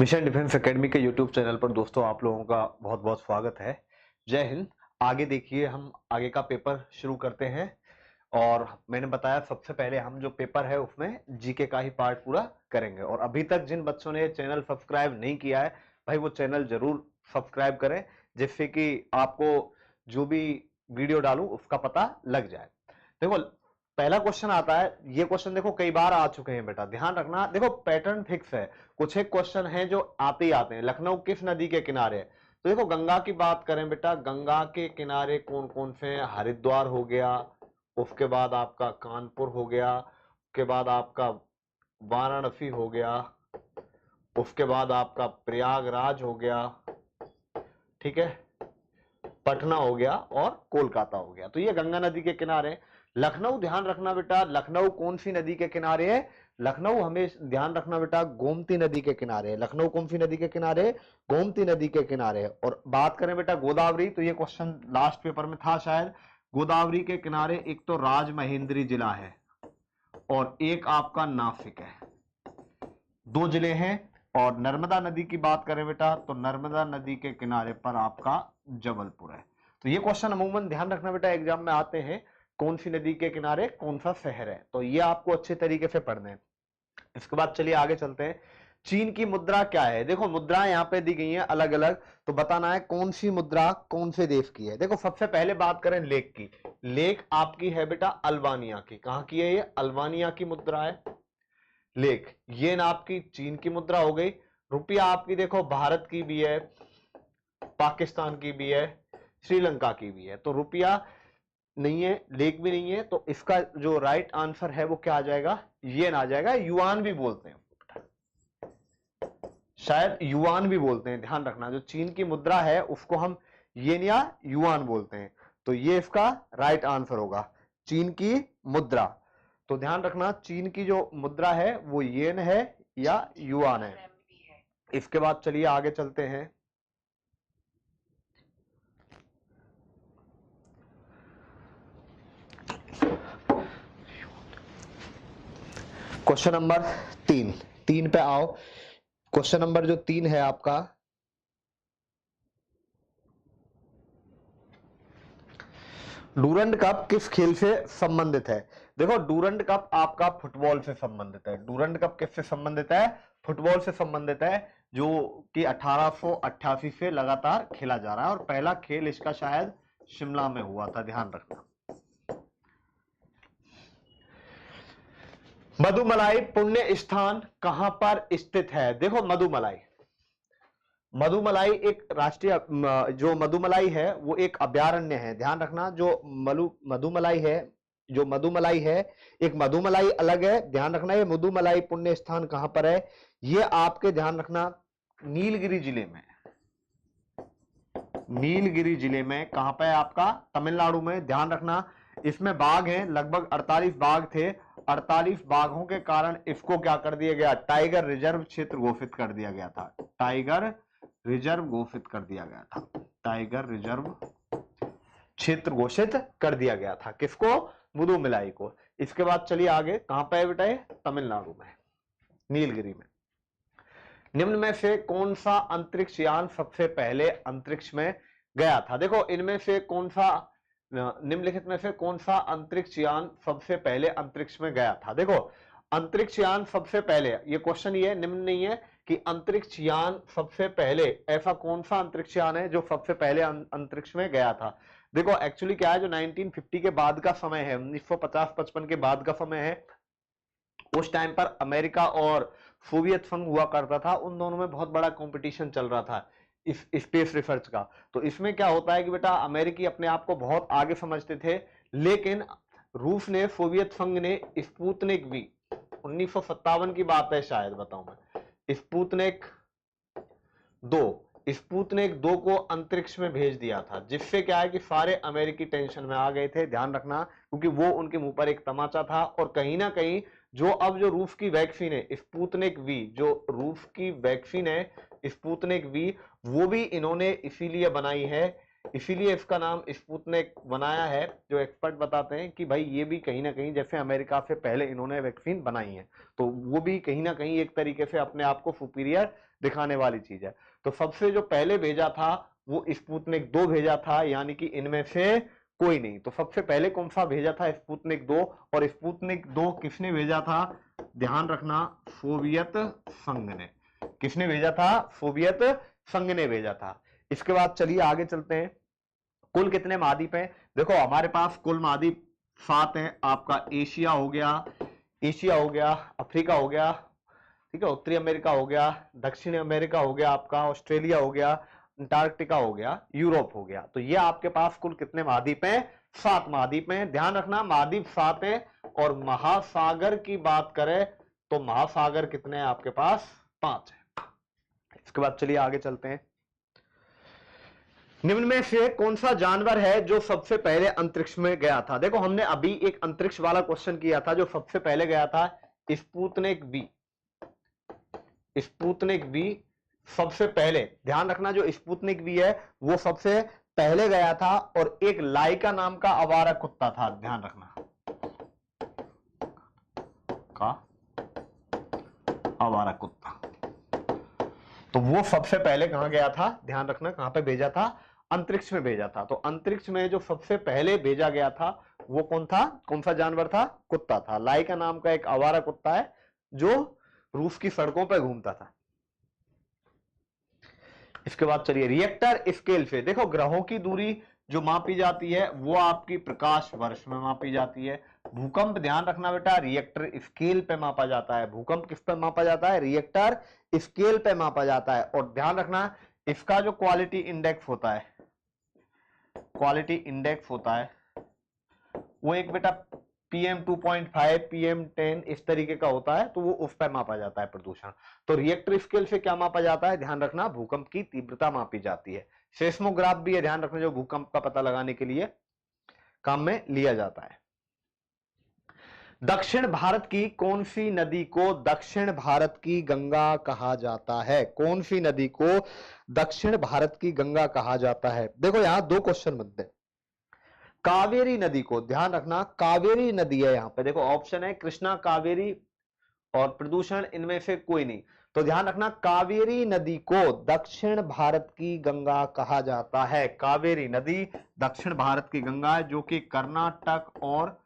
Mission defence academy के YouTube channel पर दोस्तों आप लोगों का बहुत बहुत स्वागत है। जय हिंद। आगे देखिए, हम आगे का पेपर शुरू करते हैं और मैंने बताया सबसे पहले हम जो पेपर है उसमें जीके का ही पार्ट पूरा करेंगे। और अभी तक जिन बच्चों ने चैनल सब्सक्राइब नहीं किया है भाई वो चैनल जरूर सब्सक्राइब करें, जिससे कि आपको जो भी वीडियो डालूं उसका पता लग जाए। देखो पहला क्वेश्चन आता है, ये क्वेश्चन देखो कई बार आ चुके हैं बेटा, ध्यान रखना। देखो पैटर्न फिक्स है, कुछ एक क्वेश्चन है जो आते ही आते हैं। लखनऊ किस नदी के किनारे है? तो देखो गंगा की बात करें बेटा, गंगा के किनारे कौन कौन से हैं? हरिद्वार हो गया, उसके बाद आपका कानपुर हो गया, उसके बाद आपका वाराणसी हो गया, उसके बाद आपका प्रयागराज हो गया, ठीक है, पटना हो गया और कोलकाता हो गया। तो ये गंगा नदी के किनारे। लखनऊ ध्यान रखना बेटा, लखनऊ कौन सी नदी के किनारे है? लखनऊ हमें ध्यान रखना बेटा गोमती नदी के किनारे है। लखनऊ कौन सी नदी के किनारे? गोमती नदी के किनारे है। और बात करें बेटा गोदावरी, तो ये क्वेश्चन लास्ट पेपर में था शायद। गोदावरी के किनारे एक तो राजमहेंद्री जिला है और एक आपका नासिक है, दो जिले हैं। और नर्मदा नदी की बात करें बेटा तो नर्मदा नदी के किनारे पर आपका जबलपुर है। तो ये क्वेश्चन अमूमन ध्यान रखना बेटा एग्जाम में आते हैं, कौन सी नदी के किनारे कौन सा शहर है, तो ये आपको अच्छे तरीके से पढ़ना है। इसके बाद चलिए आगे चलते हैं। चीन की मुद्रा क्या है? देखो मुद्राएं यहाँ पे दी गई हैं अलग अलग, तो बताना है कौन सी मुद्रा कौन से देश की है। देखो सबसे पहले बात करें लेक की। लेक आपकी है बेटा अल्बानिया की। कहां की है ये? अल्बानिया की मुद्रा है लेख। येन आपकी चीन की मुद्रा हो गई। रुपया आपकी देखो भारत की भी है, पाकिस्तान की भी है, श्रीलंका की भी है। तो रुपया नहीं है, लेख भी नहीं है, तो इसका जो राइट आंसर है वो क्या आ जाएगा? येन आ जाएगा। युआन भी बोलते हैं शायद, युआन भी बोलते हैं, ध्यान रखना। जो चीन की मुद्रा है उसको हम येन या युआन बोलते हैं। तो ये इसका राइट आंसर होगा, चीन की मुद्रा। तो ध्यान रखना चीन की जो मुद्रा है वो येन है या युआन है। इसके बाद चलिए आगे चलते हैं। क्वेश्चन नंबर 3, 3 पे आओ। क्वेश्चन नंबर जो 3 है आपका, डूरंड कप किस खेल से संबंधित है? देखो डूरंड कप आपका फुटबॉल से संबंधित है। डूरंड कप किससे संबंधित है? फुटबॉल से संबंधित है, जो कि 1888 से लगातार खेला जा रहा है और पहला खेल इसका शायद शिमला में हुआ था, ध्यान रखना। मधुमलाई पुण्य स्थान कहां पर स्थित है? देखो मधुमलाई, मधुमलाई एक राष्ट्रीय जो मधुमलाई है वो एक अभयारण्य है, ध्यान रखना। जो मधुमलाई है, जो मधुमलाई है, एक मधुमलाई अलग है, ध्यान रखना। ये मधुमलाई पुण्य स्थान कहां पर है? ये आपके ध्यान रखना नीलगिरी जिले में। नीलगिरी जिले में कहां पे है आपका? तमिलनाडु में, ध्यान रखना। इसमें बाघ हैं, लगभग 48 बाघ थे। 48 बाघों के कारण इसको क्या कर दिया गया? टाइगर रिजर्व क्षेत्र घोषित कर दिया गया था। टाइगर रिजर्व घोषित कर दिया गया था। टाइगर रिजर्व क्षेत्र घोषित कर दिया गया था। किसको? मुदुमलाई को। इसके बाद चलिए आगे, कहां पे है बेटा? तमिलनाडु में, नीलगिरी में। निम्न में से कौन सा अंतरिक्ष यान सबसे पहले अंतरिक्ष में गया था? देखो इनमें से कौन सा, निम्नलिखित में से कौन सा अंतरिक्ष यान सबसे पहले अंतरिक्ष में गया था? देखो अंतरिक्ष यान सबसे पहले, ये क्वेश्चन ये निम्न नहीं है कि अंतरिक्ष यान सबसे पहले, ऐसा कौन सा अंतरिक्ष यान है जो सबसे पहले अंतरिक्ष में गया था? देखो एक्चुअली क्या है, जो 1950 के बाद का समय है, 1950-55 के बाद का समय है, उस टाइम पर अमेरिका और सोवियत संघ हुआ करता था। उन दोनों में बहुत बड़ा कंपटीशन चल रहा था इस स्पेस रिसर्च का। तो इसमें क्या होता है कि बेटा अमेरिकी अपने आप को बहुत आगे समझते थे, लेकिन रूस ने, सोवियत संघ ने स्पुतनिक वी, 1957 की बात है शायद, बताऊं मैं, स्पुतनिक 2 को अंतरिक्ष में भेज दिया था, जिससे क्या है कि सारे अमेरिकी टेंशन में आ गए थे, ध्यान रखना, क्योंकि वो उनके मुंह पर एक तमाचा था। और कहीं ना कहीं जो रूस की वैक्सीन है स्पुतनिक वी, जो रूस की वैक्सीन है स्पुतनिक वी, वो भी इन्होंने इसीलिए बनाई है इसीलिए इसका नाम स्पुतनिक बनाया है। जो एक्सपर्ट बताते हैं कि भाई ये भी कहीं ना कहीं जैसे अमेरिका से पहले इन्होंने वैक्सीन बनाई है, तो वो भी कहीं ना कहीं एक तरीके से अपने आप को सुपीरियर दिखाने वाली चीज है। तो सबसे जो पहले भेजा था वो स्पुतनिक 2 भेजा था, यानी कि इनमें से कोई नहीं। तो सबसे पहले कौन सा भेजा था? स्पुतनिक 2। और स्पुतनिक 2 किसने भेजा था? ध्यान रखना, सोवियत संघ ने। किसने भेजा था? सोवियत संघ ने भेजा था। इसके बाद चलिए आगे चलते हैं। कुल कितने महाद्वीप हैं? देखो हमारे पास कुल महाद्वीप 7 हैं। आपका एशिया हो गया, अफ्रीका हो गया, ठीक है, उत्तरी अमेरिका हो गया, दक्षिण अमेरिका हो गया, आपका ऑस्ट्रेलिया हो गया, अंटार्कटिका हो गया, यूरोप हो गया। तो ये आपके पास कुल कितने महाद्वीप हैं? 7 महाद्वीप हैं। ध्यान रखना महाद्वीप 7 है। और महासागर की बात करें तो महासागर कितने हैं आपके पास? 5 है। इसके बाद चलिए आगे चलते हैं। निम्न में से कौन सा जानवर है जो सबसे पहले अंतरिक्ष में गया था? देखो हमने अभी एक अंतरिक्ष वाला क्वेश्चन किया था, जो सबसे पहले गया था स्पुतनिक वी। स्पुतनिक वी सबसे पहले, ध्यान रखना, जो स्पुतनिक वी है वो सबसे पहले गया था। और एक लाइका नाम का आवारा कुत्ता था, ध्यान रखना, का आवारा कुत्ता। तो वो सबसे पहले कहां गया था? ध्यान रखना, कहां पे भेजा था? अंतरिक्ष में भेजा था। तो अंतरिक्ष में जो सबसे पहले भेजा गया था वो कौन था? कौन सा जानवर था? कुत्ता था। लाइका नाम का एक आवारा कुत्ता है जो रूस की सड़कों पर घूमता था। इसके बाद चलिए रिएक्टर स्केल से, देखो ग्रहों की दूरी जो मापी जाती है वो आपकी प्रकाश वर्ष में मापी जाती है। भूकंप, ध्यान रखना बेटा, रिएक्टर स्केल पे मापा जाता है। भूकंप किस पे मापा जाता है? रिएक्टर स्केल पे मापा जाता है। और ध्यान रखना इसका जो क्वालिटी इंडेक्स होता है, वो एक बेटा PM 2.5, PM 10 इस तरीके का होता है। तो वो उस पर मापा जाता है प्रदूषण। तो रिएक्टर स्केल से क्या मापा जाता है? ध्यान रखना, भूकंप की तीव्रता मापी जाती है। सेस्मोग्राफ भी है, ध्यान रखना, जो भूकंप का पता लगाने के लिए काम में लिया जाता है। दक्षिण भारत की कौन सी नदी को दक्षिण भारत की गंगा कहा जाता है? कौन सी नदी को दक्षिण भारत की गंगा कहा जाता है? देखो यहां 2 क्वेश्चन बनते हैं। कावेरी नदी को, ध्यान रखना, कावेरी नदी है यहां पे, देखो ऑप्शन है कृष्णा, कावेरी और प्रदूषण, इनमें से कोई नहीं। तो ध्यान रखना कावेरी नदी को दक्षिण भारत की गंगा कहा जाता है। कावेरी नदी दक्षिण भारत की गंगा है, जो कि कर्नाटक और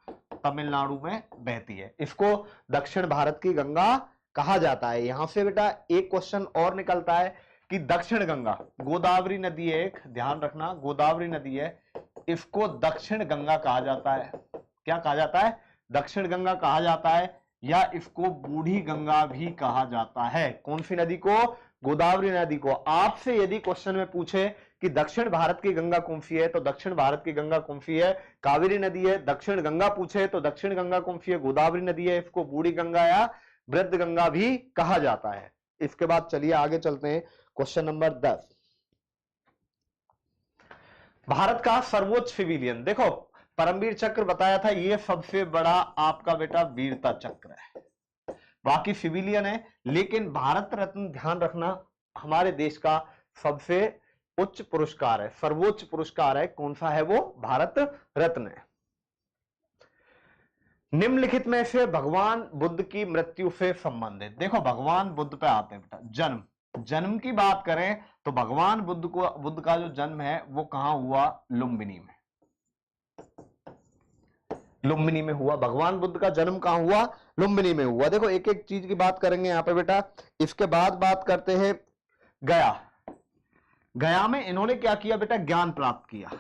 तमिलनाडु में बहती है। इसको दक्षिण भारत की गंगा कहा जाता है। यहां से बेटा एक क्वेश्चन और निकलता है कि दक्षिण गंगा, गोदावरी नदी है एक, ध्यान रखना, गोदावरी नदी है, इसको दक्षिण गंगा कहा जाता है। क्या कहा जाता है? दक्षिण गंगा कहा जाता है, या इसको बूढ़ी गंगा भी कहा जाता है। कौन सी नदी को? गोदावरी नदी को। आपसे यदि क्वेश्चन में पूछे कि दक्षिण भारत की गंगा कौन सी है, तो दक्षिण भारत की गंगा कौन सी है? कावेरी नदी है। दक्षिण गंगा पूछे तो दक्षिण गंगा कौन सी है? गोदावरी नदी है। इसको बूढ़ी गंगा या वृद्ध गंगा भी कहा जाता है। इसके बाद चलिए आगे चलते हैं, क्वेश्चन नंबर 10। भारत का सर्वोच्च सिविलियन, देखो परमवीर चक्र बताया था, ये सबसे बड़ा आपका बेटा वीरता चक्र है, बाकी सिविलियन है। लेकिन भारत रत्न, ध्यान रखना, हमारे देश का सबसे उच्च पुरस्कार है, सर्वोच्च पुरस्कार है। कौन सा है वो? भारत रत्न है। निम्नलिखित में से भगवान बुद्ध की मृत्यु से संबंधित, देखो भगवान बुद्ध पे आते हैं बेटा। जन्म की बात करें तो भगवान बुद्ध का जो जन्म है वो कहां हुआ? लुम्बिनी में। लुम्बिनी में हुआ। भगवान बुद्ध का जन्म कहां हुआ? लुम्बिनी में हुआ। देखो एक एक चीज की बात करेंगे यहां पे बेटा। इसके बाद बात करते हैं गया। गया में इन्होंने क्या किया बेटा? ज्ञान प्राप्त किया।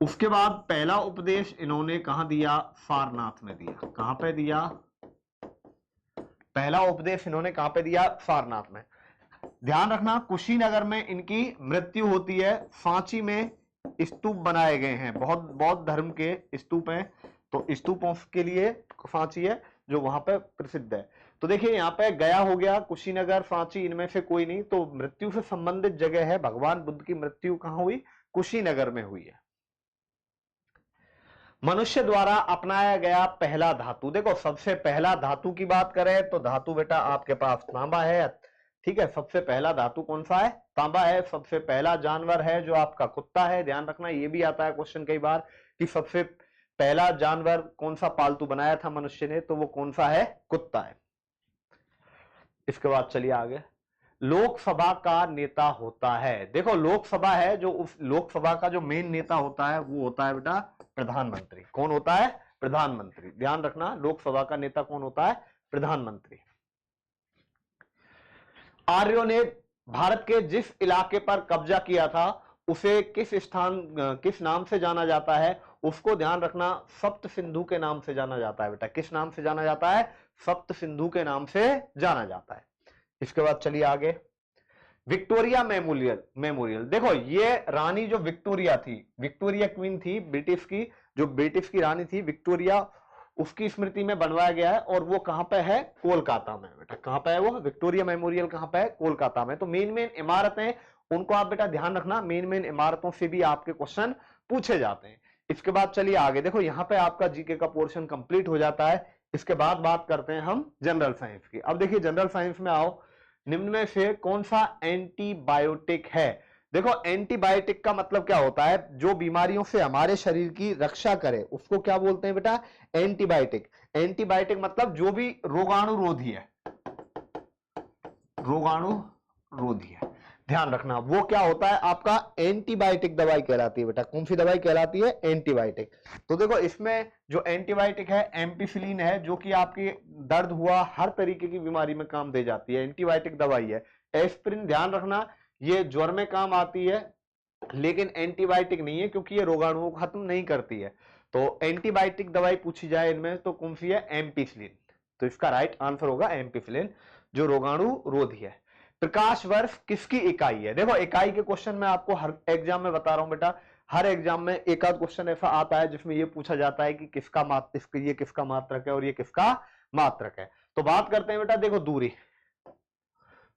उसके बाद पहला उपदेश इन्होंने कहां दिया? सारनाथ में दिया। कहां पे दिया? पहला उपदेश इन्होंने कहां पे दिया? सारनाथ में। ध्यान रखना कुशीनगर में इनकी मृत्यु होती है। सांची में स्तूप बनाए गए हैं, बहुत बौद्ध धर्म के स्तूप हैं, तो स्तूपों के लिए सांची है जो वहां पे प्रसिद्ध है। तो देखिए यहाँ पे गया हो गया, कुशीनगर, सांची, इनमें से कोई नहीं। तो मृत्यु से संबंधित जगह है, भगवान बुद्ध की मृत्यु कहां हुई? कुशीनगर में हुई है। मनुष्य द्वारा अपनाया गया पहला धातु, देखो सबसे पहला धातु की बात करें तो धातु बेटा आपके पास तांबा है, ठीक है, सबसे पहला धातु कौन सा है? तांबा है। सबसे पहला जानवर है जो आपका कुत्ता है, ध्यान रखना ये भी आता है क्वेश्चन कई बार कि सबसे पहला जानवर कौन सा पालतू बनाया था मनुष्य ने, तो वो कौन सा है? कुत्ता है। इसके बाद चलिए आगे, लोकसभा का नेता होता है। देखो लोकसभा है, जो उस लोकसभा का जो मेन नेता होता है वो होता है बेटा प्रधानमंत्री। कौन होता है? प्रधानमंत्री। ध्यान रखना लोकसभा का नेता कौन होता है? प्रधानमंत्री। आर्यों ने भारत के जिस इलाके पर कब्जा किया था उसे किस नाम से जाना जाता है? उसको ध्यान रखना सप्त सिंधु के नाम से जाना जाता है बेटा। किस नाम से जाना जाता है? सप्त सिंधु के नाम से जाना जाता है। इसके बाद चलिए आगे, विक्टोरिया मेमोरियल। देखो ये रानी जो विक्टोरिया थी, विक्टोरिया क्वीन थी ब्रिटिश की, जो ब्रिटिश की रानी थी विक्टोरिया, उसकी स्मृति में बनवाया गया है। और वो कहां पे है? कोलकाता में बेटा। कहां पे है वो? विक्टोरिया मेमोरियल कहां पे है? कोलकाता में। तो मेन मेन इमारतें, उनको आप बेटा ध्यान रखना, मेन मेन इमारतों से भी आपके क्वेश्चन पूछे जाते हैं। इसके बाद चलिए आगे, देखो यहां पे आपका जीके का पोर्शन कंप्लीट हो जाता है। इसके बाद बात करते हैं हम जनरल साइंस की। अब देखिए जनरल साइंस में आओ, निम्न में से कौन सा एंटीबायोटिक है? देखो एंटीबायोटिक का मतलब क्या होता है? जो बीमारियों से हमारे शरीर की रक्षा करे उसको क्या बोलते हैं बेटा? एंटीबायोटिक। एंटीबायोटिक मतलब जो भी रोगाणुरोधी है, रोगाणुरोधी है, ध्यान रखना वो क्या होता है? आपका एंटीबायोटिक दवाई कहलाती है बेटा। कौन सी दवाई कहलाती है? एंटीबायोटिक। तो देखो इसमें जो एंटीबायोटिक है एम्पिसिलिन है, जो कि आपकी दर्द हुआ हर तरीके की बीमारी में काम दे जाती है, एंटीबायोटिक दवाई है। एस्पिरिन ध्यान रखना ये ज्वर में काम आती है लेकिन एंटीबायोटिक नहीं है, क्योंकि ये रोगाणुओं को खत्म नहीं करती है। तो एंटीबायोटिक दवाई पूछी जाए इनमें तो कौन सी है? एम्पिसिलिन। तो इसका राइट आंसर होगा एम्पिसिलिन, जो रोगाणु रोधी है। प्रकाश वर्ष किसकी इकाई है? देखो इकाई के क्वेश्चन में आपको हर एग्जाम में बता रहा हूं बेटा, हर एग्जाम में एक आध क्वेश्चन ऐसा आता है जिसमें यह पूछा जाता है कि ये किसका मात्रक है और ये किसका मात्रक है। तो बात करते हैं बेटा, देखो दूरी,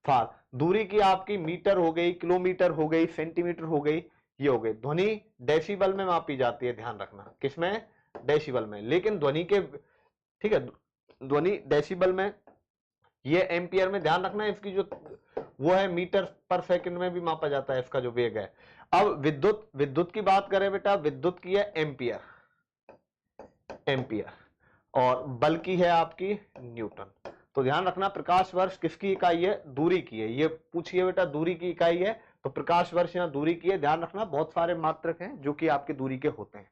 फार, दूरी की आपकी मीटर हो गई, किलोमीटर हो गई, सेंटीमीटर हो गई, ये हो गई। ध्वनि डेसिबल में मापी जाती है, ध्यान रखना किसमें? डेसिबल में। लेकिन ध्वनि के, ठीक है, ध्वनि डेसिबल में, ये एम्पियर में, ध्यान रखना इसकी जो वो है मीटर पर सेकंड में भी मापा जाता है इसका जो वेग है। अब विद्युत की बात करें बेटा, विद्युत की है एम्पियर, और बल की है आपकी न्यूटन। तो ध्यान रखना प्रकाश वर्ष किसकी इकाई है? दूरी की है। ये पूछिए बेटा दूरी की इकाई है तो प्रकाश वर्ष यहां दूरी की है। ध्यान रखना बहुत सारे मात्रक हैं जो कि आपके दूरी के होते हैं,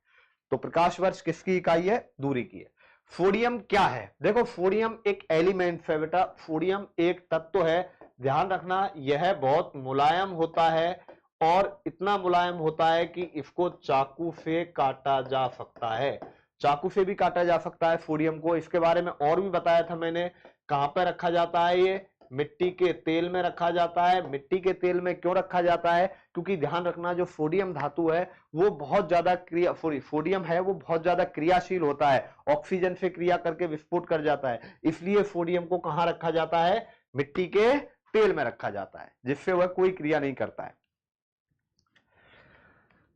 तो प्रकाश वर्ष किसकी इकाई है? दूरी की है। सोडियम क्या है? देखो सोडियम एक एलिमेंट है बेटा, सोडियम एक तत्व है। ध्यान रखना यह बहुत मुलायम होता है और इतना मुलायम होता है कि इसको चाकू से काटा जा सकता है। चाकू से भी काटा जा सकता है सोडियम को। इसके बारे में और भी बताया था मैंने। कहां पर रखा जाता है? ये मिट्टी के तेल में रखा जाता है। मिट्टी के तेल में क्यों रखा जाता है? क्योंकि ध्यान रखना जो सोडियम धातु है वो बहुत ज्यादा सोडियम है वो बहुत ज्यादा क्रियाशील होता है, ऑक्सीजन से क्रिया करके विस्फोट कर जाता है। इसलिए सोडियम को कहां रखा जाता है? मिट्टी के तेल में रखा जाता है, जिससे वह कोई क्रिया नहीं करता है।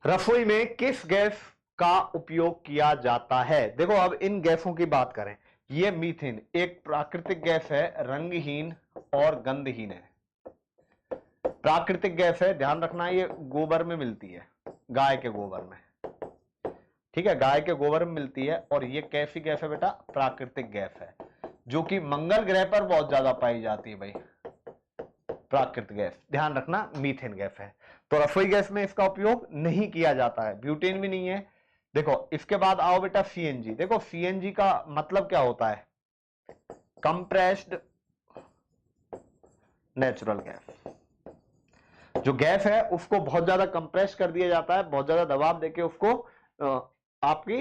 रसोई में किस गैस का उपयोग किया जाता है? देखो अब इन गैसों की बात करें, ये मीथेन एक प्राकृतिक गैस है, रंगहीन और गंधहीन है। प्राकृतिक गैस है, ध्यान रखना ये गोबर में मिलती है, गाय के गोबर में, ठीक है, गाय के गोबर में मिलती है। और ये कैसी गैस है बेटा? प्राकृतिक गैस है, जो कि मंगल ग्रह पर बहुत ज्यादा पाई जाती है भाई, प्राकृतिक गैस। ध्यान रखना मीथेन गैस है। तो रसोई गैस में इसका उपयोग नहीं किया जाता है, ब्यूटेन भी नहीं है। देखो इसके बाद आओ बेटा सीएनजी। देखो सीएनजी का मतलब क्या होता है? Compressed natural gas. जो गैस है उसको बहुत ज्यादा कंप्रेस कर दिया जाता है, बहुत ज्यादा दबाव देके उसको आपकी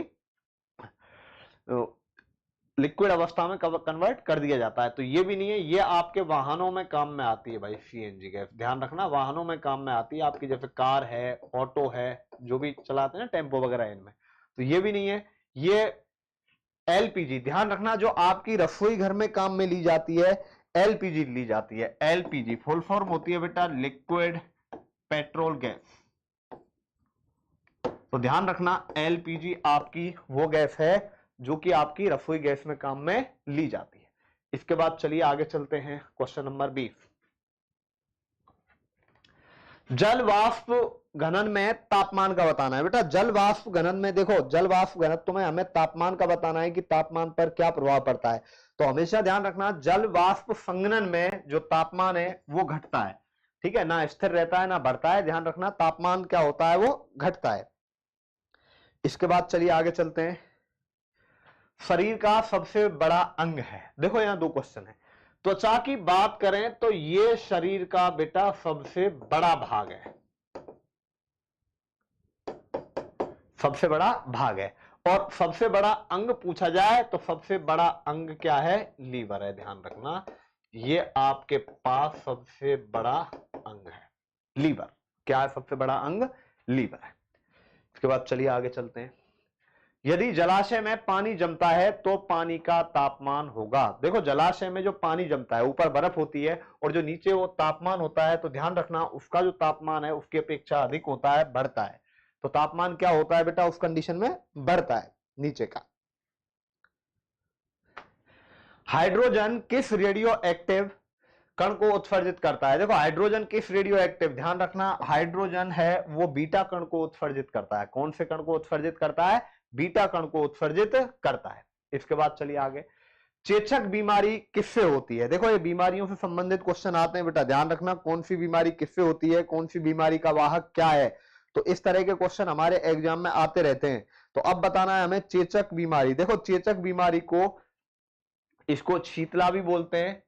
लिक्विड अवस्था में कन्वर्ट कर दिया जाता है। तो ये भी नहीं है, ये आपके वाहनों में काम में आती है भाई सीएनजी गैस। ध्यान रखना वाहनों में काम में आती है, आपकी जैसे कार है, ऑटो है, जो भी चलाते हैं ना टेम्पो वगैरह, इनमें। तो ये भी नहीं है। ये एलपीजी, ध्यान रखना जो आपकी रसोई घर में काम में ली जाती है, एलपीजी ली जाती है। एलपीजी फुल फॉर्म होती है बेटा लिक्विड पेट्रोल गैस। तो ध्यान रखना एलपीजी आपकी वो गैस है जो कि आपकी रसोई गैस में काम में ली जाती है। इसके बाद चलिए आगे चलते हैं, क्वेश्चन नंबर 20। जल वाष्प घनन में तापमान का बताना है बेटा। जल वाष्प घनन में देखो, जल वाष्प घनत्व में हमें तापमान का बताना है कि तापमान पर क्या प्रभाव पड़ता है। तो हमेशा ध्यान रखना, जल वाष्प संघनन में जो तापमान है वो घटता है, ठीक है ना, स्थिर रहता है ना बढ़ता है। ध्यान रखना तापमान क्या होता है, वो घटता है। इसके बाद चलिए आगे चलते हैं। शरीर का सबसे बड़ा अंग है, देखो यहां दो क्वेश्चन है। त्वचा की बात करें तो ये शरीर का बेटा सबसे बड़ा भाग है, सबसे बड़ा भाग है। और सबसे बड़ा अंग पूछा जाए तो सबसे बड़ा अंग क्या है, लीवर है। ध्यान रखना ये आपके पास सबसे बड़ा अंग है, लीवर। क्या है सबसे बड़ा अंग, लीवर है। इसके बाद चलिए आगे चलते हैं। यदि जलाशय में पानी जमता है तो पानी का तापमान होगा। देखो जलाशय में जो पानी जमता है, ऊपर बर्फ होती है और जो नीचे वो तापमान होता है, तो ध्यान रखना उसका जो तापमान है उसकी अपेक्षा अधिक होता है, बढ़ता है। तो तापमान क्या होता है बेटा उस कंडीशन में, बढ़ता है नीचे का। हाइड्रोजन किस रेडियो एक्टिव कण को उत्सर्जित करता है। देखो हाइड्रोजन किस रेडियो एक्टिव, ध्यान रखना हाइड्रोजन है वो बीटा कण को उत्सर्जित करता है। कौन से कण को उत्सर्जित करता है, बीटा कण को उत्सर्जित करता है। इसके बाद चलिए आगे। चेचक बीमारी किससे होती है। देखो ये बीमारियों से संबंधित क्वेश्चन आते हैं बेटा, ध्यान रखना कौन सी बीमारी किससे होती है, कौन सी बीमारी का वाहक क्या है। तो इस तरह के क्वेश्चन हमारे एग्जाम में आते रहते हैं। तो अब बताना है हमें चेचक बीमारी। देखो चेचक बीमारी को, इसको शीतला भी बोलते हैं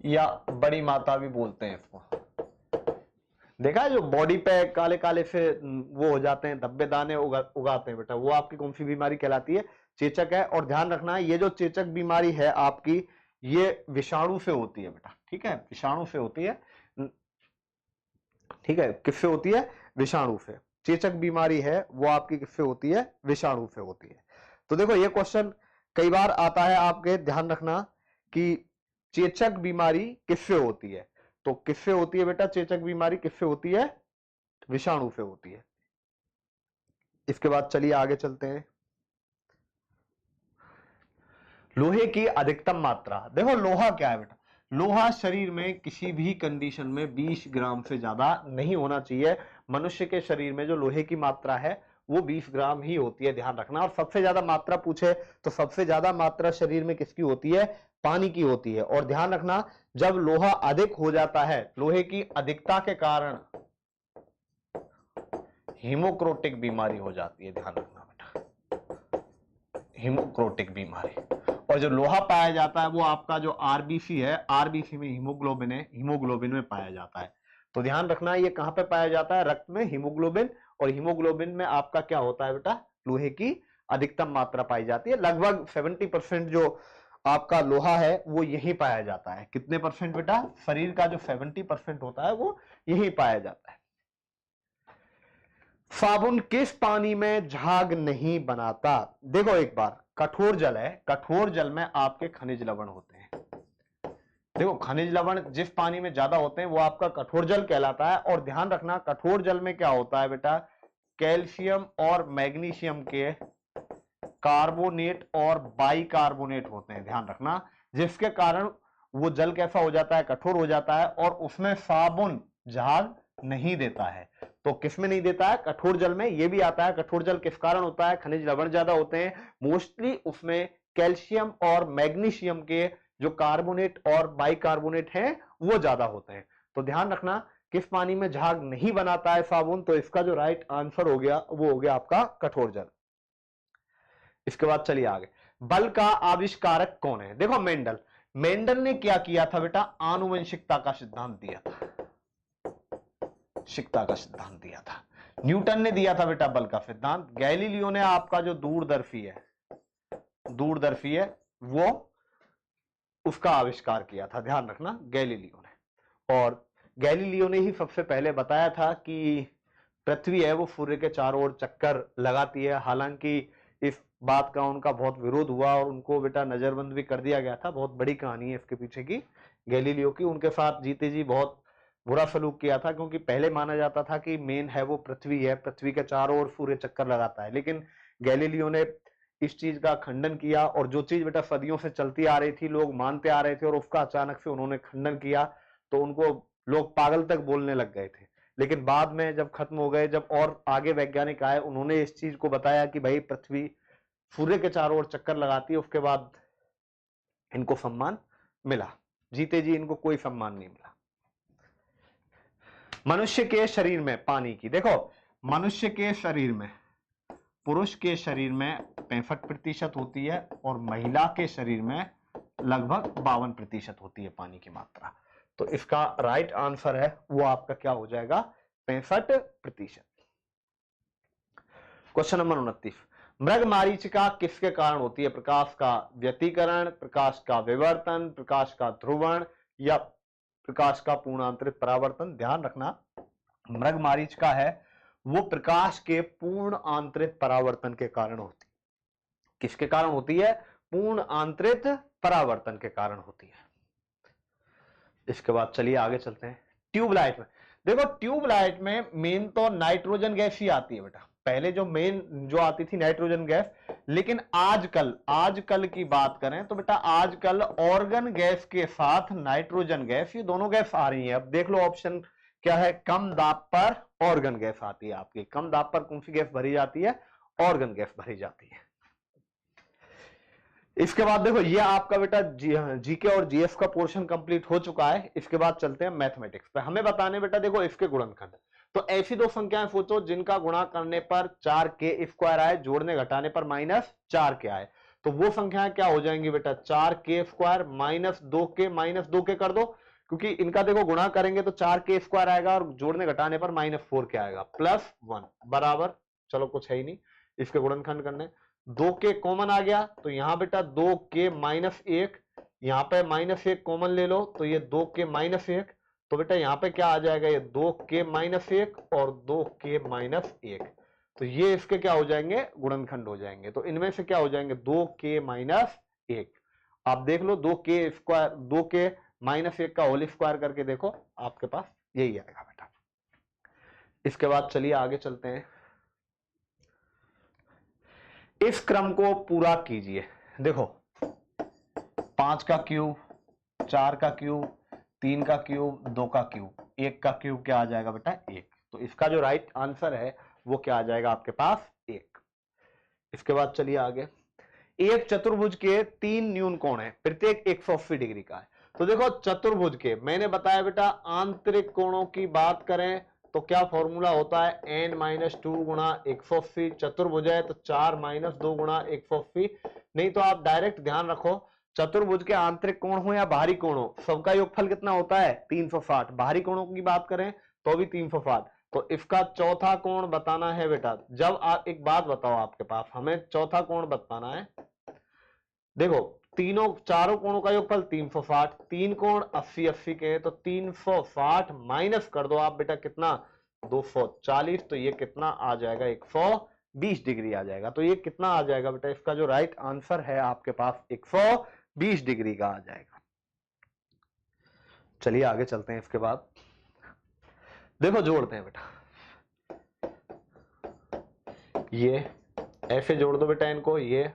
या बड़ी माता भी बोलते हैं इसको। देखा है जो बॉडी पे काले काले से वो हो जाते हैं, धब्बे दाने उगाते हैं बेटा, वो आपकी कौन सी बीमारी कहलाती है, चेचक है। और ध्यान रखना ये जो चेचक बीमारी है आपकी, ये विषाणु से होती है बेटा, ठीक है, विषाणु से होती है। ठीक है, किससे होती है, विषाणु से। चेचक बीमारी है वो आपकी किससे होती है, विषाणु से होती है। तो देखो ये क्वेश्चन कई बार आता है आपके, ध्यान रखना कि चेचक बीमारी किससे होती है। तो किससे होती है बेटा चेचक बीमारी, किससे होती है, विषाणु से होती है। इसके बाद चलिए आगे चलते हैं। लोहे की अधिकतम मात्रा। देखो लोहा क्या है बेटा, लोहा शरीर में किसी भी कंडीशन में 20 ग्राम से ज्यादा नहीं होना चाहिए। मनुष्य के शरीर में जो लोहे की मात्रा है वो 20 ग्राम ही होती है, ध्यान रखना। और सबसे ज्यादा मात्रा पूछे तो सबसे ज्यादा मात्रा शरीर में किसकी होती है, पानी की होती है। और ध्यान रखना जब लोहा अधिक हो जाता है, लोहे की अधिकता के कारण हीमोक्रोटिक बीमारी हो जाती है, ध्यान रखना बेटा, हीमोक्रोटिक बीमारी। और जो लोहा पाया जाता है वो आपका जो आरबीसी है, आरबीसी में हीमोग्लोबिन है, हीमोग्लोबिन में पाया जाता है। तो ध्यान रखना ये कहां पे पाया जाता है, रक्त में हीमोग्लोबिन। और हीमोग्लोबिन में आपका क्या होता है बेटा, लोहे की अधिकतम मात्रा पाई जाती है। लगभग 70% जो आपका लोहा है वो यही पाया जाता है। कितने परसेंट बेटा, शरीर का जो 70% होता है वो यही पाया जाता है। साबुन किस पानी में झाग नहीं बनाता। देखो एक बार, कठोर जल है, कठोर जल में आपके खनिज लवण होते हैं। देखो खनिज लवण जिस पानी में ज्यादा होते हैं वो आपका कठोर जल कहलाता है। और ध्यान रखना कठोर जल में क्या होता है बेटा, कैल्शियम और मैग्नीशियम के कार्बोनेट और बाइकार्बोनेट होते हैं, ध्यान रखना। जिसके कारण वो जल कैसा हो जाता है, कठोर हो जाता है। और उसमें साबुन झाग नहीं देता है। तो किसमें नहीं देता है, कठोर जल में। ये भी आता है कठोर जल किस कारण होता है, खनिज लवण ज्यादा होते हैं, मोस्टली उसमें कैल्शियम और मैग्नीशियम के जो कार्बोनेट और बाइकार्बोनेट हैं वो ज्यादा होते हैं। तो ध्यान रखना किस पानी में झाग नहीं बनाता है साबुन। तो इसका जो राइट आंसर हो गया वो हो गया आपका कठोर जल। इसके बाद चलिए आगे। बल का आविष्कारक कौन है। देखो मेंडल, मेंडल ने क्या किया था बेटा, आनुवंशिकता का सिद्धांत दिया था, शिकता का सिद्धांत दिया था। न्यूटन ने दिया था बेटा बल का सिद्धांत। गैलीलियो ने आपका जो दूरदर्शी है, दूरदर्शी है वो उसका आविष्कार किया था, ध्यान रखना गैलीलियो ने। और गैलीलियो ने ही सबसे पहले बताया था कि पृथ्वी है वो सूर्य के चारों ओर चक्कर लगाती है। हालांकि इस बात का उनका बहुत विरोध हुआ और उनको बेटा नजरबंद भी कर दिया गया था। बहुत बड़ी कहानी है इसके पीछे की गैलीलियो की। उनके साथ जीते जी बहुत बुरा सलूक किया था, क्योंकि पहले माना जाता था कि मेन है वो पृथ्वी है, पृथ्वी के चारों ओर सूर्य चक्कर लगाता है। लेकिन गैलीलियो ने इस चीज का खंडन किया। और जो चीज बेटा सदियों से चलती आ रही थी, लोग मानते आ रहे थे, और उसका अचानक से उन्होंने खंडन किया। तो उनको लोग पागल तक बोलने लग गए थे। लेकिन बाद में जब खत्म हो गए, जब और आगे वैज्ञानिक आए, उन्होंने इस चीज को बताया कि भाई पृथ्वी सूर्य के चारों ओर चक्कर लगाती है, उसके बाद इनको सम्मान मिला। जीते जी इनको कोई सम्मान नहीं मिला। मनुष्य के शरीर में पानी की, देखो मनुष्य के शरीर में, पुरुष के शरीर में 65% होती है और महिला के शरीर में लगभग 52% होती है पानी की मात्रा। तो इसका राइट आंसर है वो आपका क्या हो जाएगा, 65%। क्वेश्चन नंबर 29, मृग मारीचिका किसके कारण होती है? प्रकाश का व्यतिकरण, प्रकाश का विवर्तन, प्रकाश का ध्रुवण या प्रकाश का पूर्णांतरित परावर्तन। ध्यान रखना, मृग मारीचिका है वो प्रकाश के पूर्ण आंतरिक परावर्तन के कारण होती है। किसके कारण होती है? पूर्ण आंतरिक परावर्तन के कारण होती है। इसके बाद चलिए आगे चलते हैं। ट्यूबलाइट में, देखो ट्यूबलाइट में मेन तो नाइट्रोजन गैस ही आती है बेटा। पहले जो मेन जो आती थी नाइट्रोजन गैस, लेकिन आजकल की बात करें तो बेटा आजकल ऑर्गन गैस के साथ नाइट्रोजन गैस, ये दोनों गैस आ रही है। अब देख लो ऑप्शन क्या है, कम दाब पर ऑर्गन गैस आती है आपकी। कम दाब पर कौन सी गैस भरी जाती है? ऑर्गन गैस भरी जाती है। इसके बाद देखो ये आपका बेटा जीके और जीएस का पोर्शन कंप्लीट हो चुका है। इसके बाद चलते हैं मैथमेटिक्स पे। हमें बताने बेटा देखो इसके गुणनखंड। तो ऐसी दो संख्याएं सोचो जिनका गुणा करने पर 4k² आए, जोड़ने घटाने पर -4k आए। तो वो संख्याएं क्या हो जाएंगी बेटा? 4k² -2k कर दो, क्योंकि इनका देखो गुणा करेंगे तो 4k² आएगा और जोड़ने घटाने पर -4k आएगा, +1 बराबर, चलो कुछ है ही नहीं, इसके गुणनखंड करने। 2k कॉमन आ गया तो यहां बेटा 2k -1, यहां पे -1 कॉमन ले लो तो ये 2k -1, तो बेटा यहां पे क्या आ जाएगा? ये 2k -1 और 2k -1, तो ये इसके क्या हो जाएंगे? गुणनखंड हो जाएंगे। तो इनमें से क्या हो जाएंगे? 2k -1। आप देख लो 2k -1 का होल स्क्वायर करके देखो, आपके पास यही आएगा बेटा। इसके बाद चलिए आगे चलते हैं। इस क्रम को पूरा कीजिए। देखो 5 का क्यूब, 4 का क्यूब, 3 का क्यूब, 2 का क्यूब, 1 का क्यूब क्या आ जाएगा बेटा? 1। तो इसका जो राइट आंसर है वो क्या आ जाएगा आपके पास? 1। इसके बाद चलिए आगे। एक चतुर्भुज के 3 न्यून कोण है, प्रत्येक 180 डिग्री का है। तो देखो चतुर्भुज के, मैंने बताया बेटा आंतरिक कोणों की बात करें तो क्या फॉर्मूला होता है? n-2 गुणा 180। चतुर्भुज है तो 4 - 2 गुणा 180। नहीं तो आप डायरेक्ट ध्यान रखो, चतुर्भुज के आंतरिक कोण हो या बाहरी कोण हो, सबका योगफल कितना होता है? 360। बाहरी कोणों की बात करें तो भी 360। तो इसका चौथा कोण बताना है बेटा। जब आप एक बात बताओ, आपके पास हमें चौथा कोण बताना है। देखो चारों कोणों का योगफल 360, 3 कोण 80-80 के हैं, तो 360 माइनस कर दो आप बेटा कितना? 240। तो ये कितना आ जाएगा? 120 डिग्री आ जाएगा। तो ये कितना आ जाएगा बेटा? इसका जो राइट आंसर है आपके पास 120 डिग्री का आ जाएगा। चलिए आगे चलते हैं। इसके बाद देखो जोड़ते हैं बेटा, ये ऐसे जोड़ दो बेटा इनको। ये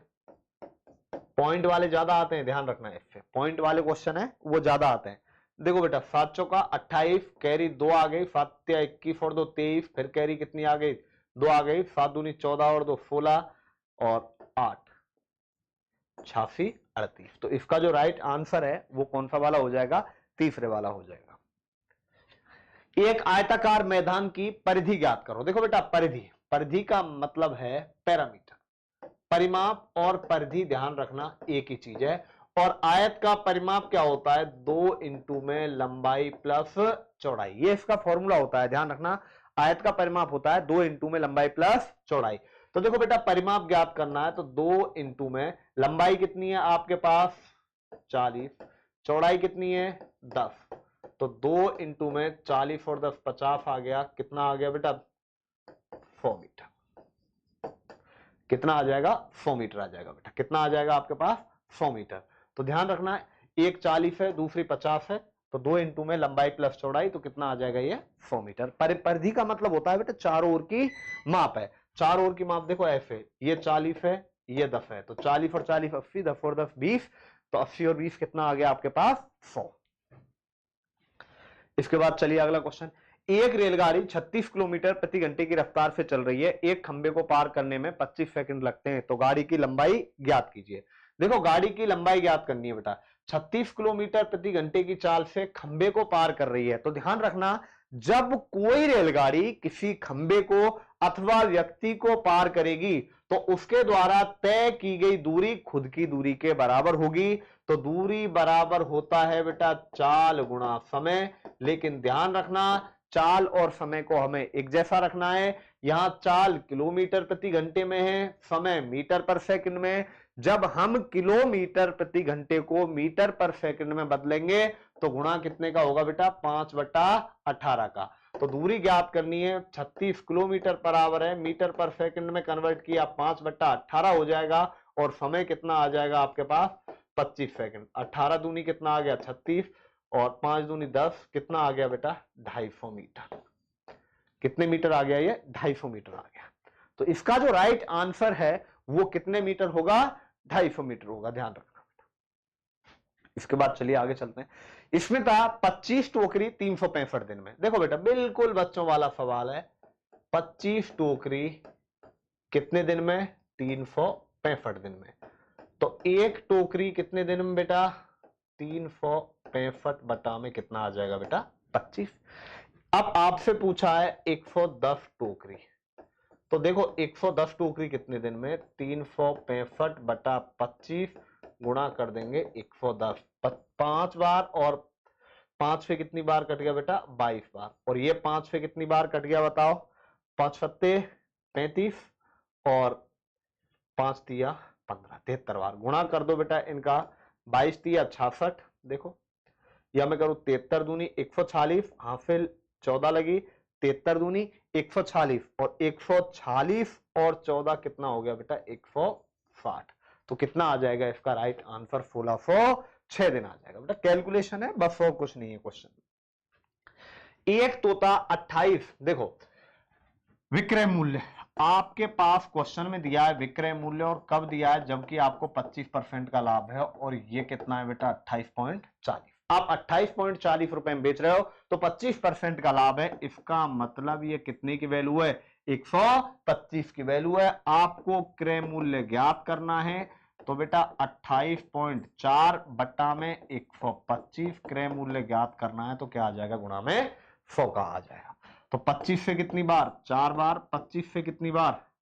पॉइंट वाले ज्यादा आते हैं, ध्यान रखना, इससे पॉइंट वाले क्वेश्चन है वो ज्यादा आते हैं। देखो बेटा 7 चौका 28, कैरी 2 आ गई, 7 21 और 2 23, फिर कैरी कितनी आ गई? 2 आ गई, 7 दूनी 14 और 2 16 और 8 86 38। तो इसका जो राइट आंसर है वो कौन सा वाला हो जाएगा? तीसरे वाला हो जाएगा। एक आयताकार मैदान की परिधि ज्ञात करो। देखो बेटा परिधि का मतलब है पैरामीटर। परिमाप और परिधि ध्यान रखना एक ही चीज है। और आयत का परिमाप क्या होता है? 2 इंटू में लंबाई प्लस चौड़ाई, ये इसका फॉर्मूला होता है, ध्यान रखना। आयत का परिमाप होता है 2 इंटू में लंबाई प्लस चौड़ाई। तो देखो बेटा परिमाप ज्ञात करना है तो 2 इंटू में लंबाई कितनी है आपके पास? 40, चौड़ाई कितनी है? 10। तो 2 इंटू में 40 और 10 50 आ गया। कितना आ गया बेटा? 100 मीटर। कितना आ जाएगा? 100 मीटर आ जाएगा बेटा। कितना आ जाएगा आपके पास? 100 मीटर। तो ध्यान रखना एक 40 है, दूसरी 50 है, तो 2 इंटू में लंबाई प्लस चौड़ाई, तो कितना आ जाएगा? ये 100 मीटर। परिधि का मतलब होता है बेटा चारों ओर की माप है। चारों ओर की माप देखो ऐसे, ये 40 है, ये 10 है, तो 40 और 40 80, 10 और 10 20, तो 80 और 20 कितना आ गया आपके पास? 100। इसके बाद चलिए अगला क्वेश्चन। एक रेलगाड़ी 36 किलोमीटर प्रति घंटे की रफ्तार से चल रही है, एक खंबे को पार करने में 25 सेकंड लगते हैं, तो गाड़ी की लंबाई ज्ञात कीजिए। देखो गाड़ी की लंबाई ज्ञात करनी है बेटा, 36 किलोमीटर प्रति घंटे की चाल से खंबे को पार कर रही है, तो ध्यान रखना जब कोई रेलगाड़ी किसी खंबे को अथवा व्यक्ति को पार करेगी तो उसके द्वारा तय की गई दूरी खुद की दूरी के बराबर होगी। तो दूरी बराबर होता है बेटा चाल गुणा समय, लेकिन ध्यान रखना चाल और समय को हमें एक जैसा रखना है। यहां चाल किलोमीटर प्रति घंटे में है, समय मीटर पर सेकंड में। जब हम किलोमीटर प्रति घंटे को मीटर पर सेकंड में बदलेंगे तो गुणा कितने का होगा बेटा 5/18 का। तो दूरी ज्ञात करनी है, 36 किलोमीटर बराबर है मीटर पर सेकंड में कन्वर्ट किया 5/18 हो जाएगा, और समय कितना आ जाएगा आपके पास 25 सेकंड। 18 दूनी कितना आ गया 36 और 5 दूनी 10, कितना आ गया बेटा 250 मीटर। कितने मीटर आ गया ये 250 मीटर आ गया। तो इसका जो राइट आंसर है वो कितने मीटर होगा 250 मीटर होगा, ध्यान रखना। इसके बाद चलिए आगे चलते हैं। इसमें था 25 टोकरी 365 दिन में। देखो बेटा बिल्कुल बच्चों वाला सवाल है, 25 टोकरी कितने दिन में 365 दिन में। तो एक टोकरी कितने दिन में बेटा 365 बटा में कितना आ जाएगा बेटा 25। अब आपसे पूछा है 110 टोकरी, तो देखो 110 टोकरी कितने दिन में 365 बटा 25 गुणा कर देंगे 110 5 बार, और 5 से कितनी बार कट गया बेटा 22 बार, और ये 5 से कितनी बार कट गया बताओ 5 सत्ते 35 और 5 तिया 15, 73 बार। गुणा कर दो बेटा इनका 22 तिया 66, देखो या मैं करूं 73 दूनी 146, हासिल 14 लगी, 73 दूनी 146 और 146 और 14 कितना हो गया बेटा 160। तो कितना आ जाएगा इसका राइट आंसर 1606 दिन आ जाएगा बेटा। कैलकुलेशन है बस और कुछ नहीं है क्वेश्चन। एक तोता 28, देखो विक्रय मूल्य आपके पास क्वेश्चन में दिया है, विक्रय मूल्य और कब दिया है जबकि आपको 25% का लाभ है, और ये कितना है बेटा 28.40। आप 28.40 रुपए में बेच रहे हो तो 25% का लाभ है, इसका मतलब ये कितने की वैल्यू है 125 की वैल्यू है। आपको क्रय मूल्य ज्ञात करना है, तो बेटा 28.4 बटा में 125 क्रय मूल्य ज्ञात करना है, तो क्या आ जाएगा गुणा में 100 का आ जाएगा। तो 25 से कितनी बार 4 बार, 25 से कितनी बार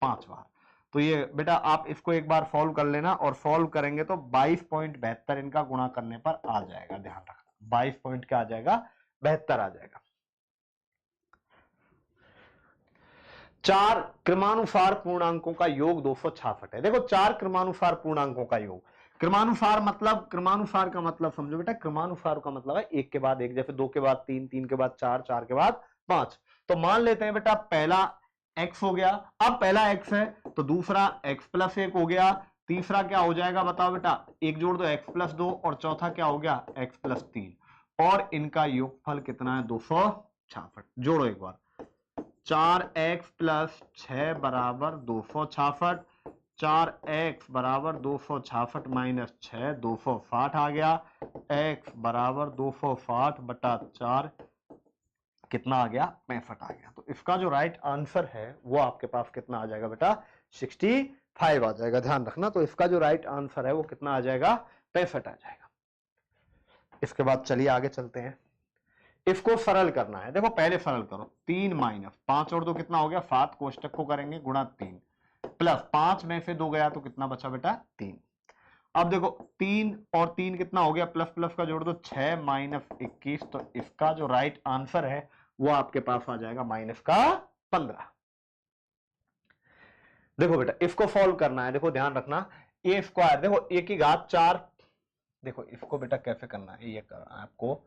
5 बार। तो ये बेटा आप इसको एक बार सॉल्व कर लेना, और सॉल्व करेंगे तो 22.72 इनका गुणा करने पर आ जाएगा, ध्यान रखना 22 पॉइंट क्या आ जाएगा 72 आ जाएगा। 4 क्रमानुसार पूर्णांकों का योग 266 है। देखो 4 क्रमानुसार पूर्णांकों का योग, क्रमानुसार मतलब क्रमानुसार का मतलब समझो बेटा, क्रमानुसार का मतलब है एक के बाद एक, जैसे 2 के बाद 3, 3 के बाद 4, 4 के बाद 5। तो मान लेते हैं बेटा पहला x हो गया, अब पहला x है तो दूसरा x+1 हो गया, तीसरा क्या हो जाएगा बताओ बेटा, एक जोड़ दो x+2, और चौथा क्या हो गया x+3, और इनका योगफल कितना है 266। जोड़ो एक बार, 4x+6 बराबर 266, 4x बराबर 266 माइनस 6 260 आ गया, x बराबर 260 बटा 4 कितना आ गया 65 आ गया। तो इसका जो राइट आंसर है वो आपके पास कितना आ जाएगा बेटा 65 आ जाएगा, ध्यान रखना। तो इसका जो राइट आंसर है वो कितना आ जाएगा 65 आ जाएगा। इसके बाद चलिए आगे चलते हैं, इसको सरल करना है। देखो पहले सरल करो, 3 माइनस 5 और 2 कितना हो गया 7, कोष्टक को करेंगे गुणा 3, प्लस 5 में से 2 गया तो कितना बचा बेटा 3। अब देखो 3 और 3 कितना हो गया, प्लस प्लस का जोड़ दो 6 माइनस 21, तो इसका जो राइट आंसर है वो आपके पास आ जाएगा माइनस का 15। देखो बेटा इसको सॉल्व करना है, देखो ध्यान रखना ए स्क्वायर, देखो ए की घात 4, देखो इसको बेटा कैसे करना है, ये करना है आपको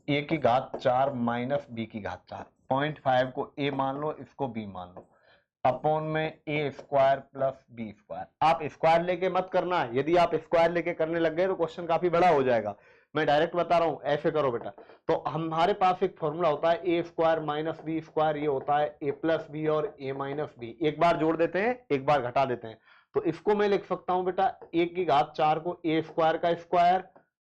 ए की घात 4 माइनस बी की घात 4, 0.5 को ए मान लो, इसको बी मान लो, अपॉन में ए स्क्वायर प्लस बी स्क्वायर। आप स्क्वायर लेके मत करना, यदि आप स्क्वायर लेके करने लग गए तो क्वेश्चन काफी बड़ा हो जाएगा। मैं डायरेक्ट बता रहा हूं, ऐसे करो बेटा। तो हमारे पास एक फॉर्मूला होता है ए स्क्वायर माइनस बी स्क्वायर, ये होता है ए प्लस बी और ए माइनस बी, एक बार जोड़ देते हैं एक बार घटा देते हैं। तो इसको मैं लिख सकता हूं बेटा ए की घात 4 को ए स्क्वायर का स्क्वायर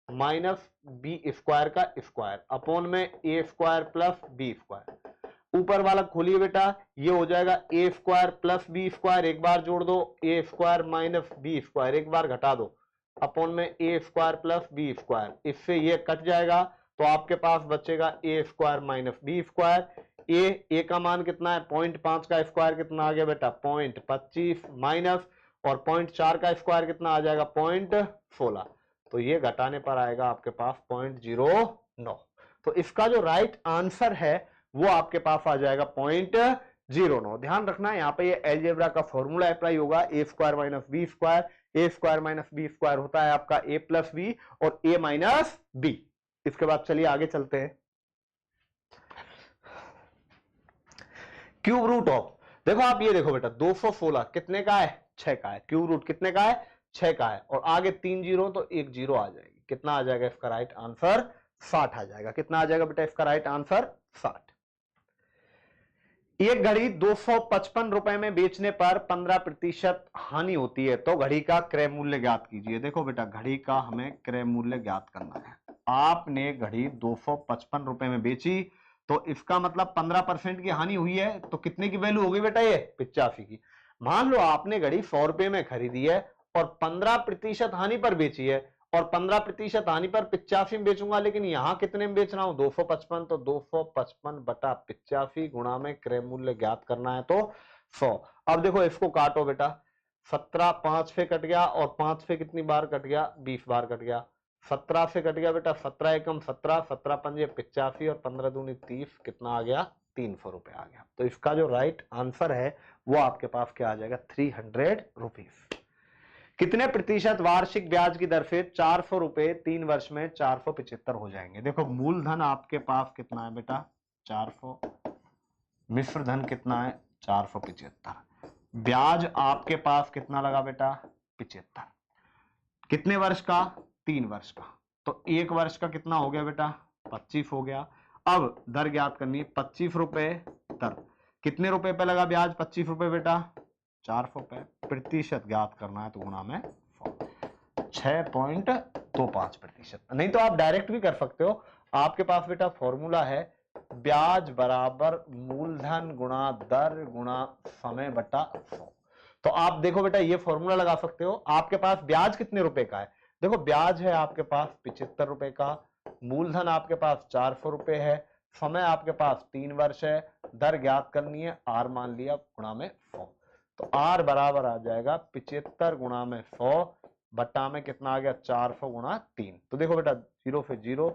माइनस बी स्क्वायर का स्क्वायर अपॉन में ए स्क्वायर प्लस बी स्क्वायर। ऊपर वाला खोलिए बेटा, ये हो जाएगा ए स्क्वायर प्लस बी स्क्वायर, एक बार जोड़ दो, ए स्क्वायर माइनस बी स्क्वायर, एक बार घटा दो, अपॉन में ए स्क्वायर प्लस बी स्क्वायर। इससे ये कट जाएगा तो आपके पास बचेगा ए स्क्वायर माइनस बी स्क्वायर। ए का मान कितना है 0.5 का स्क्वायर कितना आ गया बेटा 0.25 माइनस और 0.4 का स्क्वायर कितना आ जाएगा 0.16, तो ये घटाने पर आएगा आपके पास 0.09। तो इसका जो राइट आंसर है वो आपके पास आ जाएगा 0.09। ध्यान रखना यहाँ पे ये अलजेब्रा का फॉर्मूला अप्लाई होगा, ए स्क्वायर माइनस बी स्क्वायर। ए स्क्वायर माइनस बी स्क्वायर होता है आपका ए प्लस बी और ए माइनस बी। इसके बाद चलिए आगे चलते हैं। क्यूब रूट ऑफ, देखो आप ये देखो बेटा 216 कितने का है 6 का है, क्यूब रूट कितने का है 6 का है, और आगे 3 जीरो तो 1 जीरो आ जाएगी, कितना आ जाएगा इसका राइट आंसर 60 आ जाएगा। कितना आ जाएगा बेटा इसका राइट आंसर 60। एक घड़ी 255 रुपए में बेचने पर 15% हानि होती है, तो घड़ी का क्रय मूल्य ज्ञात कीजिए। देखो बेटा घड़ी का हमें क्रय मूल्य ज्ञात करना है। आपने घड़ी 255 रुपए में बेची तो इसका मतलब 15% की हानि हुई है, तो कितने की वैल्यू होगी बेटा ये 85 की। मान लो आपने घड़ी 100 रुपए में खरीदी है और 15% हानि पर बेची है, और 15% हानि पर 85 में बेचूंगा, लेकिन यहां कितने में बेच रहा हूं 255, तो 255 बटा 85 गुणा में क्रय मूल्य ज्ञात करना है तो 100। अब देखो इसको काटो बेटा, 17 5 से कट गया और 5 से कितनी बार कट गया 20 बार कट गया, 17 से कट गया बेटा 17 एकम 17, 17 पंजे 85 और 15 दूनी 30, कितना आ गया 300 रुपए आ गया। तो इसका जो राइट आंसर है वो आपके पास क्या आ जाएगा 300 रुपीज। कितने प्रतिशत वार्षिक ब्याज की दर से 400 रुपए 3 वर्ष में 475 हो जाएंगे। देखो मूलधन आपके पास कितना है बेटा 400, मिश्र धन कितना है 475, ब्याज आपके पास कितना लगा बेटा 75, कितने वर्ष का 3 वर्ष का, तो 1 वर्ष का कितना हो गया बेटा 25 हो गया। अब दर ज्ञात करनी है 25 रुपए दर, कितने रुपए पे लगा ब्याज 25 रुपए बेटा 400 पे, प्रतिशत ज्ञात करना है तो गुणा में 6.25%। नहीं तो आप डायरेक्ट भी कर सकते हो, आपके पास बेटा फॉर्मूला है ब्याज बराबर मूलधन गुणा दर गुणा समय बटा 100। तो आप देखो बेटा ये फॉर्मूला लगा सकते हो। आपके पास ब्याज कितने रुपए का है, देखो ब्याज है आपके पास 75 रुपए का, मूलधन आपके पास 400 रुपए है, समय आपके पास 3 वर्ष है, दर ज्ञात करनी है आर मान लिया गुणा में 100, तो आर बराबर आ जाएगा 75 गुणा में 100 बट्टा में कितना आ गया 400 गुणा 3। तो देखो बेटा 0 से 0,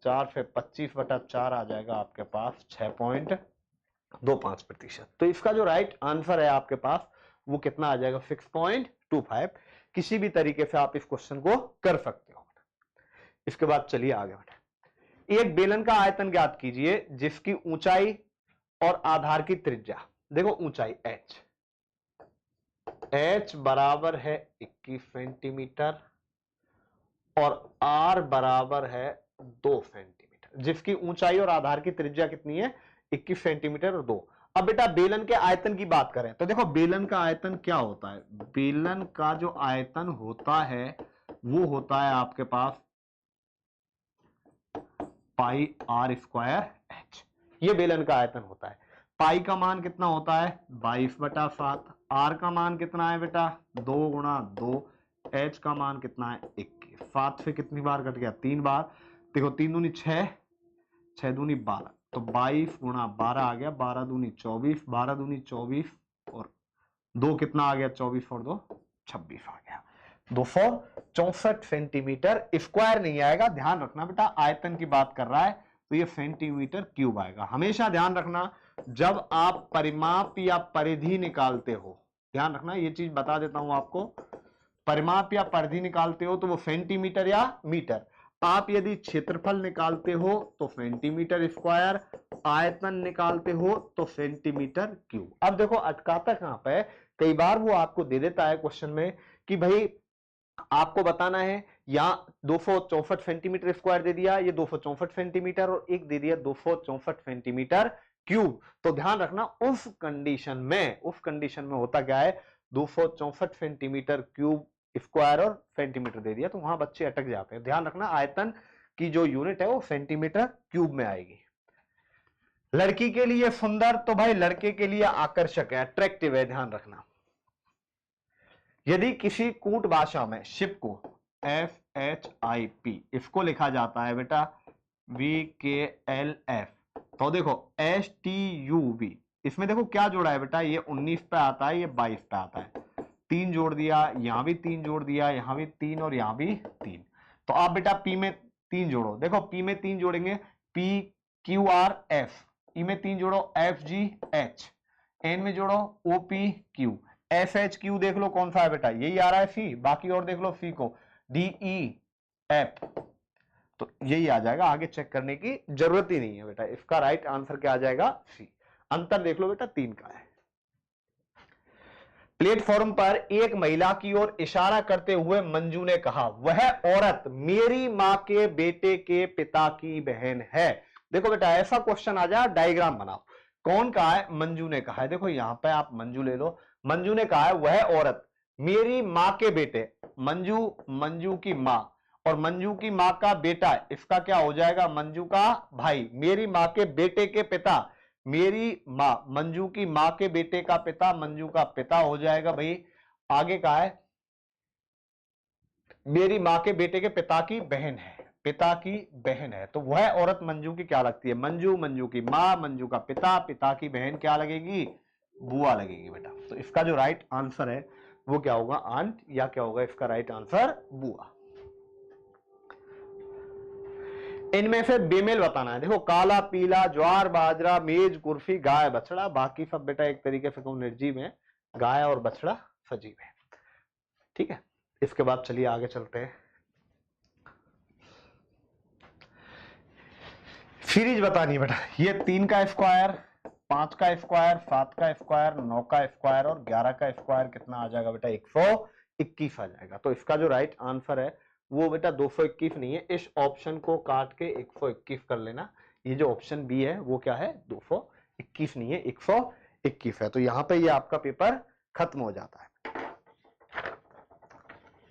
4 से 25 बटा 4 आ जाएगा आपके पास 6.25%। तो इसका जो राइट आंसर है आपके पास वो कितना आ जाएगा 6.25। किसी भी तरीके से आप इस क्वेश्चन को कर सकते हो। इसके बाद चलिए आगे बढ़े। एक बेलन का आयतन ज्ञात कीजिए जिसकी ऊंचाई और आधार की त्रिज्या, देखो ऊंचाई h बराबर है 21 सेंटीमीटर और r बराबर है 2 सेंटीमीटर, जिसकी ऊंचाई और आधार की त्रिज्या कितनी है 21 सेंटीमीटर और 2। अब बेटा बेलन के आयतन की बात करें तो देखो बेलन का आयतन क्या होता है, बेलन का जो आयतन होता है वो होता है आपके पास पाई आर स्क्वायर एच, ये बेलन का आयतन होता है। पाई का मान कितना होता है 22/7, आर का मान कितना है बेटा 2 गुणा 2, एच का मान कितना है 21, 7 से कितनी बार कट गया 3 बार, देखो 3 दूनी 6, 6 दूनी 12, तो 22 गुणा 12 आ गया, 12 दूनी 24, 12 दूनी 24 और 2 कितना आ गया 24 और 2 26 आ गया, 264 सेंटीमीटर स्क्वायर नहीं आएगा। ध्यान रखना बेटा आयतन की बात कर रहा है तो ये सेंटीमीटर क्यूब आएगा। हमेशा ध्यान रखना जब आप परिमाप या परिधि निकालते हो, ध्यान रखना ये चीज बता देता हूं आपको, परिमाप या परिधि निकालते हो तो वो सेंटीमीटर या मीटर, आप यदि क्षेत्रफल निकालते हो तो सेंटीमीटर स्क्वायर, आयतन निकालते हो तो सेंटीमीटर क्यूब। अब देखो अटकाता कहां पे, कई बार वो आपको दे देता है क्वेश्चन में कि भाई आपको बताना है यहां 264 सेंटीमीटर स्क्वायर दे दिया, ये 264 सेंटीमीटर और एक दे दिया 264 सेंटीमीटर क्यूब। तो ध्यान रखना उस कंडीशन में होता क्या है 264 सेंटीमीटर क्यूब स्क्वायर और सेंटीमीटर दे दिया, तो वहां बच्चे अटक जाते हैं। ध्यान रखना आयतन की जो यूनिट है वो सेंटीमीटर क्यूब में आएगी। लड़की के लिए सुंदर तो भाई लड़के के लिए आकर्षक है, अट्रैक्टिव है, ध्यान रखना। यदि किसी कूट भाषा में शिप को SHIP इसको लिखा जाता है बेटा VKLF, तो देखो STUV, इसमें देखो क्या जोड़ा है बेटा, ये 19 पे आता है, ये 22 पे आता है, 3 जोड़ दिया, यहां भी 3 जोड़ दिया, यहां भी 3 और यहां भी 3। तो आप बेटा P में 3 जोड़ो, देखो P में 3 जोड़ेंगे PQRF, ई में 3 जोड़ो FGH, N में जोड़ो OPQ, SHQ देख लो कौन सा है बेटा, यही आ रहा है C, बाकी और देख लो C को DEF, तो यही आ जाएगा, आगे चेक करने की जरूरत ही नहीं है बेटा। इसका राइट आंसर क्या आ जाएगा, C। अंतर देख लो बेटा 3 का है। प्लेटफॉर्म पर एक महिला की ओर इशारा करते हुए मंजू ने कहा, वह औरत मेरी मां के बेटे के पिता की बहन है। देखो बेटा ऐसा क्वेश्चन आ जाए, डायग्राम बनाओ। कौन कहा है, मंजू ने कहा है। देखो यहां पे आप मंजू ले लो, मंजू ने कहा है वह औरत मेरी मां के बेटे, मंजू की मां, और मंजू की मां का बेटा, इसका क्या हो जाएगा, मंजू का भाई, मेरी मां के बेटे के पिता, मेरी मां, मंजू की मां के बेटे का पिता, मंजू का पिता हो जाएगा भाई। आगे का है मेरी मां के बेटे के पिता की बहन है, पिता की बहन है, तो वह औरत मंजू की क्या लगती है, मंजू, मंजू की मां, मंजू का पिता, पिता की बहन क्या लगेगी, बुआ लगेगी बेटा। तो इसका जो राइट आंसर है वो क्या होगा, आंट, या क्या होगा इसका राइट आंसर, बुआ। इनमें से बेमेल बताना है। देखो काला, पीला, ज्वार, बाजरा, मेज, कुर्सी, गाय, बछड़ा, बाकी सब बेटा एक तरीके से कहूं निर्जीव है, गाय और बछड़ा सजीव है। ठीक है, इसके बाद चलिए आगे चलते हैं। सीरीज बतानी बेटा, ये 3 का स्क्वायर, 5 का स्क्वायर, 7 का स्क्वायर, 9 का स्क्वायर और 11 का स्क्वायर कितना आ जाएगा बेटा, 121 आ जाएगा। तो इसका जो राइट आंसर है वो बेटा 221 नहीं है, इस ऑप्शन को काट के 121 कर लेना। ये जो ऑप्शन बी है वो क्या है, 221 नहीं है, 121 है। तो यहां पे ये आपका पेपर खत्म हो जाता है।